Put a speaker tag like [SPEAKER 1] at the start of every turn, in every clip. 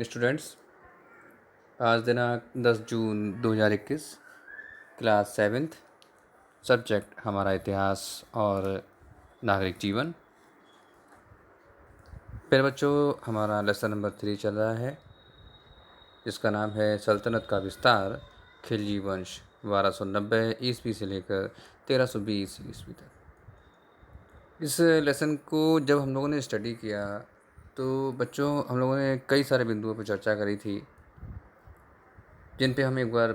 [SPEAKER 1] Students, आज दिनांक 10 जून 2021, class 7th, subject हमारा इतिहास और नागरिक जीवन। फिर बच्चों, हमारा लेसन नंबर 3 चल रहा है, जिसका नाम है सल्तनत का विस्तार, खिलजी वंश 1290 ईस्वी से लेकर 1320 ईस्वी तक। इस लेसन को जब हम लोगों ने स्टडी किया तो बच्चों हम लोगों ने कई सारे बिंदुओं पर चर्चा करी थी, जिन पे हम एक बार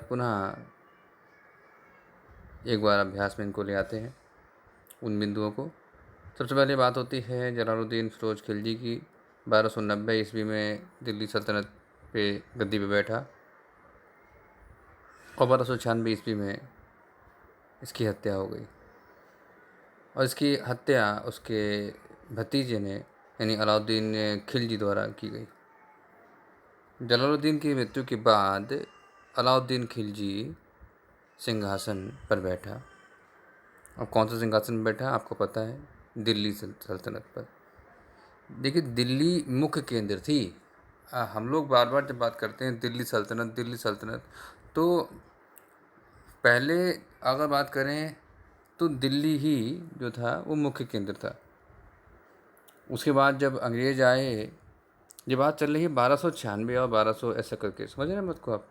[SPEAKER 1] अभ्यास में इनको ले आते हैं, उन बिंदुओं को। सबसे पहले बात होती है जलालुद्दीन फिरोज खिलजी की। 1290 ईस्वी में दिल्ली सल्तनत पे गद्दी पे बैठा और 1296 ईस्वी में इसकी हत्या हो गई, और इसकी हत्या उसके भतीजे ने यानी अलाउद्दीन खिलजी द्वारा की गई। जलालुद्दीन की मृत्यु के बाद अलाउद्दीन खिलजी सिंहासन पर बैठा। अब कौन सा सिंहासन पर बैठा आपको पता है, दिल्ली सल्तनत पर। देखिए, दिल्ली मुख्य केंद्र थी। हम लोग बार बार जब बात करते हैं दिल्ली सल्तनत, तो पहले अगर बात करें तो दिल्ली ही जो था वो मुख्य केंद्र था। उसके बाद जब अंग्रेज आए, ये बात चल रही है 1296 और 1200 ऐसा करके, समझ रहे हैं मत को आप।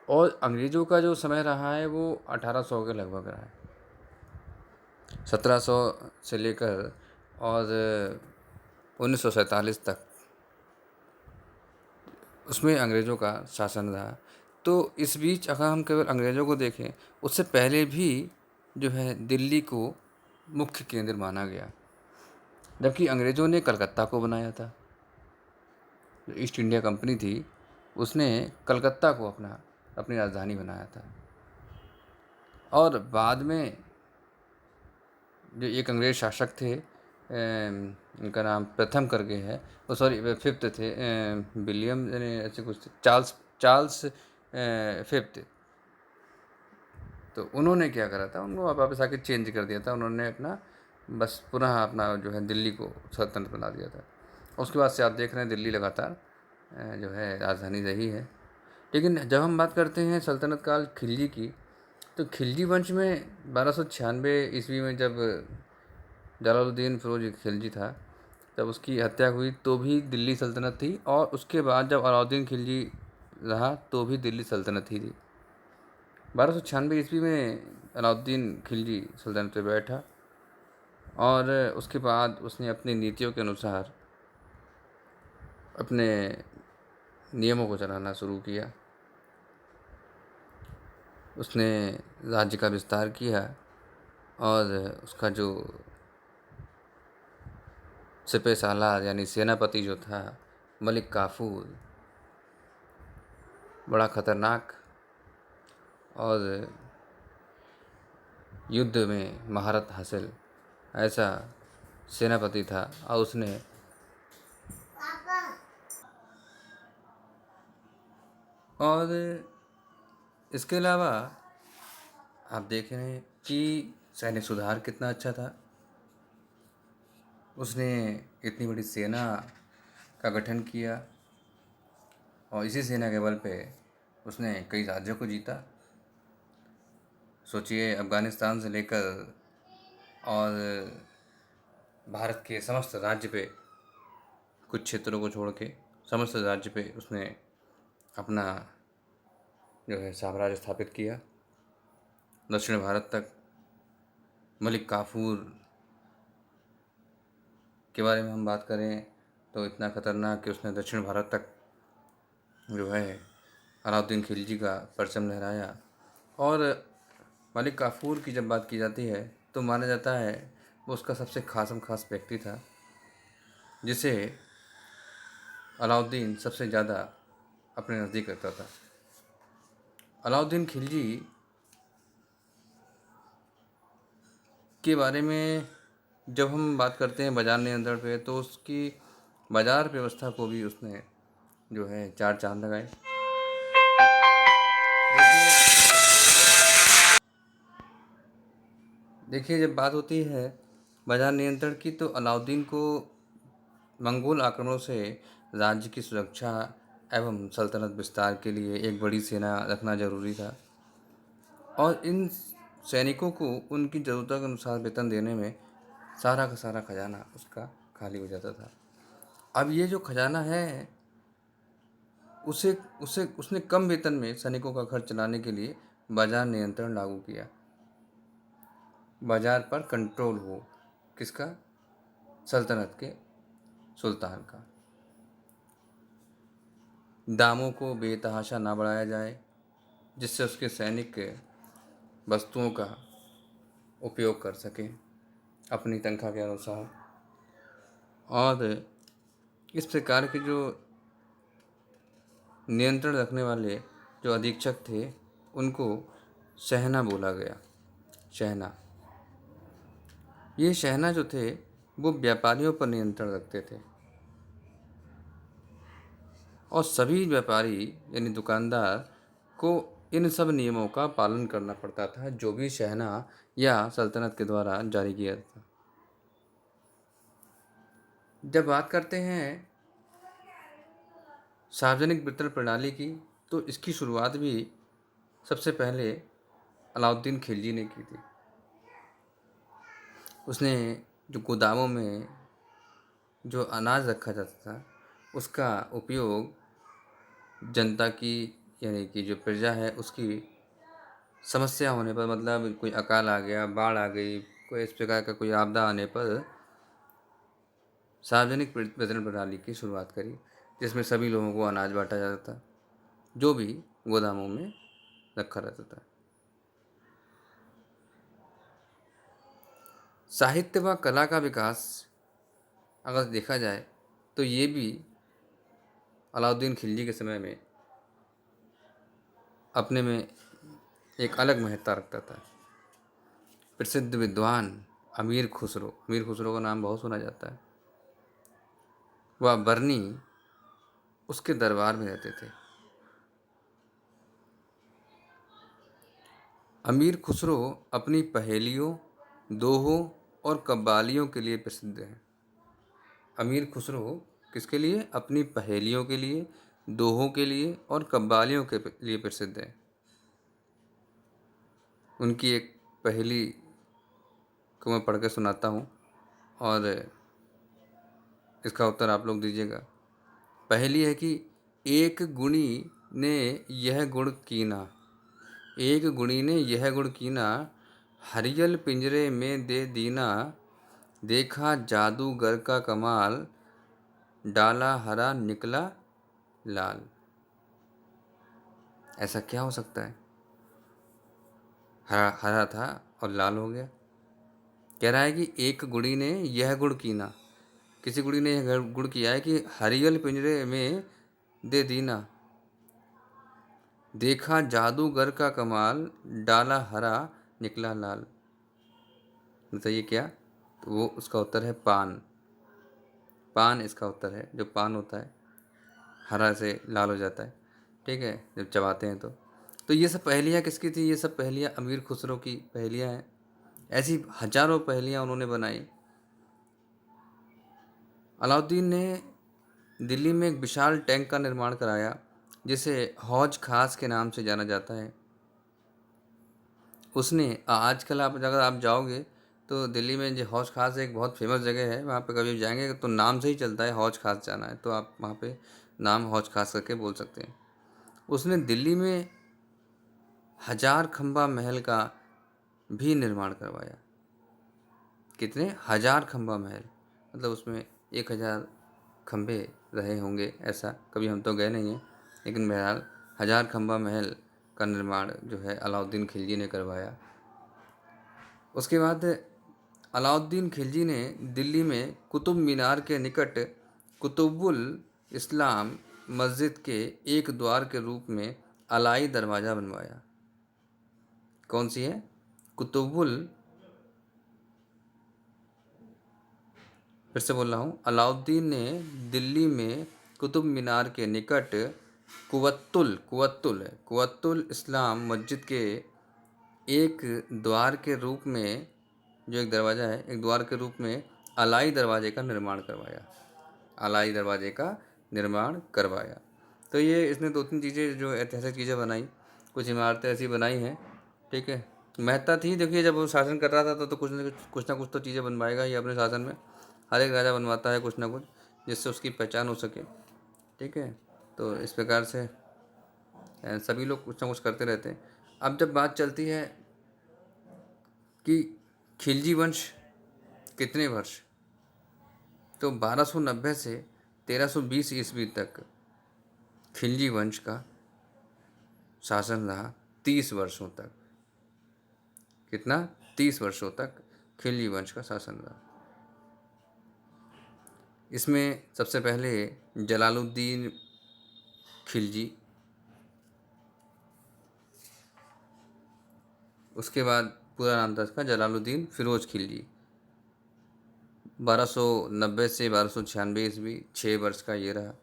[SPEAKER 1] और अंग्रेज़ों का जो समय रहा है वो 1800 के लगभग रहा है, 1700 से लेकर और 1947 तक उसमें अंग्रेज़ों का शासन रहा। तो इस बीच अगर हम केवल अंग्रेज़ों को देखें, उससे पहले भी जो है दिल्ली को मुख्य केंद्र माना गया, जबकि अंग्रेज़ों ने कलकत्ता को बनाया था। जो ईस्ट इंडिया कंपनी थी उसने कलकत्ता को अपनी राजधानी बनाया था। और बाद में जो एक अंग्रेज़ शासक थे, उनका नाम प्रथम करके है, वो सॉरी फिफ्थ थे, विलियम ऐसे कुछ थे, चार्ल्स फिफ्थ। तो उन्होंने क्या करा था, उनको वापस आके चेंज कर दिया था। उन्होंने बस पुनः अपना जो है दिल्ली को सल्तनत बना दिया था। उसके बाद से आप देख रहे हैं दिल्ली लगातार जो है राजधानी रही है। लेकिन जब हम बात करते हैं सल्तनत काल खिलजी की, तो खिलजी वंश में 1296 ईस्वी में जब जलालुद्दीन फिरोज खिलजी था, जब उसकी हत्या हुई तो भी दिल्ली सल्तनत थी, और उसके बाद जब अलाउद्दीन खिलजी रहा तो भी दिल्ली सल्तनत ही थी। 1296 ईस्वी में अलाउद्दीन खिलजी सल्तनत पर बैठा, और उसके बाद उसने अपनी नीतियों के अनुसार अपने नियमों को चलाना शुरू किया। उसने राज्य का विस्तार किया, और उसका जो सिपह सालार यानी सेनापति जो था मलिक काफूर, बड़ा खतरनाक और युद्ध में महारत हासिल ऐसा सेनापति था। और उसने और इसके अलावा आप देख रहे हैं कि सैनिक सुधार कितना अच्छा था। उसने इतनी बड़ी सेना का गठन किया, और इसी सेना के बल पे उसने कई राज्यों को जीता। सोचिए, अफ़गानिस्तान से लेकर और भारत के समस्त राज्य पे, कुछ क्षेत्रों को छोड़ के समस्त राज्य पे उसने अपना जो है साम्राज्य स्थापित किया। दक्षिण भारत तक मलिक काफूर के बारे में हम बात करें तो इतना खतरनाक कि उसने दक्षिण भारत तक जो है अलाउद्दीन खिलजी का परचम लहराया। और मलिक काफूर की जब बात की जाती है तो माना जाता है वो उसका सबसे खास व्यक्ति था, जिसे अलाउद्दीन सबसे ज़्यादा अपने नज़दीक रखता था। अलाउद्दीन खिलजी के बारे में जब हम बात करते हैं बाजार नियंत्रण पे, तो उसकी बाजार व्यवस्था को भी उसने जो है चार चांद लगाए। देखिए, जब बात होती है बाजार नियंत्रण की, तो अलाउद्दीन को मंगोल आक्रमणों से राज्य की सुरक्षा एवं सल्तनत विस्तार के लिए एक बड़ी सेना रखना जरूरी था और इन सैनिकों को उनकी ज़रूरतों के अनुसार वेतन देने में सारा का सारा खजाना उसका खाली हो जाता था। अब ये जो खजाना है उसे उसे उसने कम वेतन में सैनिकों का खर्च चलाने के लिए बाजार नियंत्रण लागू किया। बाजार पर कंट्रोल हो, किसका? सल्तनत के सुल्तान का। दामों को बेतहाशा ना बढ़ाया जाए जिससे उसके सैनिक वस्तुओं का उपयोग कर सकें अपनी तनख्वाह के अनुसार। और इस प्रकार के जो नियंत्रण रखने वाले जो अधीक्षक थे उनको शहना बोला गया। शहना, ये शहना जो थे वो व्यापारियों पर नियंत्रण रखते थे और सभी व्यापारी यानी दुकानदार को इन सब नियमों का पालन करना पड़ता था जो भी शहना या सल्तनत के द्वारा जारी किया था। जब बात करते हैं सार्वजनिक वितरण प्रणाली की तो इसकी शुरुआत भी सबसे पहले अलाउद्दीन खिलजी ने की थी। उसने जो गोदामों में जो अनाज रखा जाता था उसका उपयोग जनता की यानी कि जो प्रजा है उसकी समस्या होने पर, मतलब कोई अकाल आ गया, बाढ़ आ गई, कोई इस प्रकार का कोई आपदा आने पर सार्वजनिक वितरण प्रणाली की शुरुआत करी जिसमें सभी लोगों को अनाज बांटा जाता था जो भी गोदामों में रखा रहता था। साहित्य व कला का विकास अगर देखा जाए तो ये भी अलाउद्दीन खिलजी के समय में अपने में एक अलग महत्ता रखता था। प्रसिद्ध विद्वान अमीर खुसरो का नाम बहुत सुना जाता है। वह बरनी उसके दरबार में रहते थे। अमीर खुसरो अपनी पहेलियों, दोहों और कव्वालियों के लिए प्रसिद्ध हैं। अमीर खुसरो किसके लिए? अपनी पहेलियों के लिए, दोहों के लिए और कव्वालियों के लिए प्रसिद्ध है। उनकी एक पहेली को मैं पढ़ के सुनाता हूँ और इसका उत्तर आप लोग दीजिएगा। पहेली है कि एक गुणी ने यह गुण कीना, एक गुणी ने यह गुण कीना, हरियल पिंजरे में दे दीना, देखा जादूगर का कमाल, डाला हरा निकला लाल। ऐसा क्या हो सकता है? हरा हरा था और लाल हो गया। कह रहा है कि एक गुणी ने यह गुण कीना, किसी गुणी ने यह गुण किया है कि हरियल पिंजरे में दे दीना, देखा जादूगर का कमाल, डाला हरा निकला लाल। बताइए क्या? तो वो उसका उत्तर है पान। पान इसका उत्तर है। जो पान होता है हरा से लाल हो जाता है, ठीक है, जब चबाते हैं तो ये सब पहेलियाँ किसकी थी? ये सब पहेलियाँ अमीर खुसरो की पहेलियाँ हैं। ऐसी हजारों पहेलियाँ उन्होंने बनाई। अलाउद्दीन ने दिल्ली में एक विशाल टैंक का निर्माण कराया जिसे हौज खास के नाम से जाना जाता है। उसने आजकल आप अगर आप जाओगे तो दिल्ली में जो हौज खास एक बहुत फेमस जगह है, वहाँ पे कभी जाएंगे तो नाम से ही चलता है हौज खास जाना है, तो आप वहाँ पे नाम हौज खास करके बोल सकते हैं। उसने दिल्ली में 1000 खंबा महल का भी निर्माण करवाया। कितने? 1000 खंबा महल, मतलब उसमें 1000 खंबे रहे होंगे, ऐसा कभी हम तो गए नहीं हैं, लेकिन बहरहाल 1000 खंबा महल का निर्माण जो है अलाउद्दीन खिलजी ने करवाया। उसके बाद अलाउद्दीन खिलजी ने दिल्ली में कुतुब मीनार के निकट कुतुबुल इस्लाम मस्जिद के एक द्वार के रूप में अलाई दरवाज़ा बनवाया। कौन सी है? कुतुबुल, फिर से बोल रहा हूँ, अलाउद्दीन ने दिल्ली में कुतुब मीनार के निकट कुवत्तुल इस्लाम मस्जिद के एक द्वार के रूप में, जो एक दरवाज़ा है, एक द्वार के रूप में अलाई दरवाजे का निर्माण करवाया। अलाई दरवाजे का निर्माण करवाया। तो ये इसने 2-3 चीज़ें जो ऐतिहासिक चीज़ें बनाई, कुछ इमारतें ऐसी बनाई हैं, ठीक है। महत्ता थी, देखिए जब वो शासन कर रहा था तो कुछ ना कुछ तो चीज़ें बनवाएगा ही अपने शासन में। हर एक राजा बनवाता है कुछ ना कुछ, जिससे उसकी पहचान हो सके, ठीक है। तो इस प्रकार से सभी लोग कुछ ना कुछ करते रहते हैं। अब जब बात चलती है कि खिलजी वंश कितने वर्ष, तो 1290 से 1320 ईस्वी तक खिलजी वंश का शासन रहा 30 वर्षों तक। कितना? 30 वर्षों तक खिलजी वंश का शासन रहा। इसमें सबसे पहले जलालुद्दीन खिलजी, उसके बाद पूरा नाम था इसका जलालुद्दीन फिरोज खिलजी। 1290 से 1296 ईस्वी 6 वर्ष का ये रहा।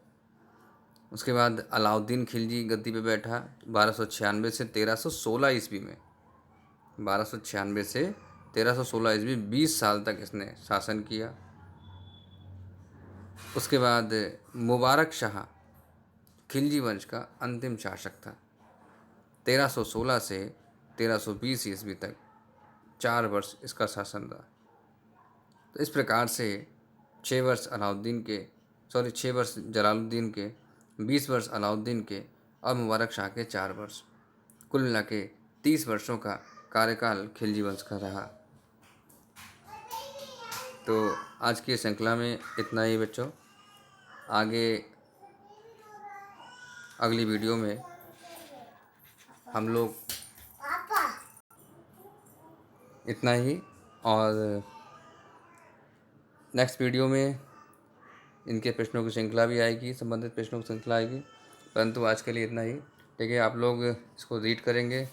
[SPEAKER 1] उसके बाद अलाउद्दीन खिलजी गद्दी पे बैठा 1296 से 1316 ईस्वी में। 1296 से 1316 ईस्वी 20 साल तक इसने शासन किया। उसके बाद मुबारक शाह खिलजी वंश का अंतिम शासक था। 1316 से 1320 ईस्वी तक 4 वर्ष इसका शासन रहा। तो इस प्रकार से 6 वर्ष अलाउद्दीन के, 6 वर्ष जलालुद्दीन के, 20 वर्ष अलाउद्दीन के और मुबारक शाह के 4 वर्ष, कुल मिला के 30 वर्षों का कार्यकाल खिलजी वंश का रहा। तो आज की श्रृंखला में इतना ही बच्चों। आगे अगली वीडियो में हम लोग इतना ही, और नेक्स्ट वीडियो में इनके प्रश्नों की श्रृंखला भी आएगी, संबंधित प्रश्नों की श्रृंखला आएगी। परंतु आज के लिए इतना ही, ठीक है। आप लोग इसको रीड करेंगे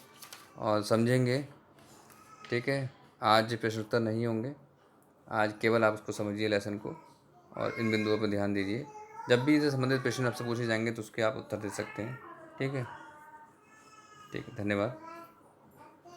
[SPEAKER 1] और समझेंगे, ठीक है। आज प्रश्नोत्तर नहीं होंगे, आज केवल आप उसको समझिए लेसन को, और इन बिंदुओं पर ध्यान दीजिए। जब भी इससे संबंधित प्रश्न आपसे पूछे जाएंगे तो उसके आप उत्तर दे सकते हैं, ठीक है। ठीक है, धन्यवाद।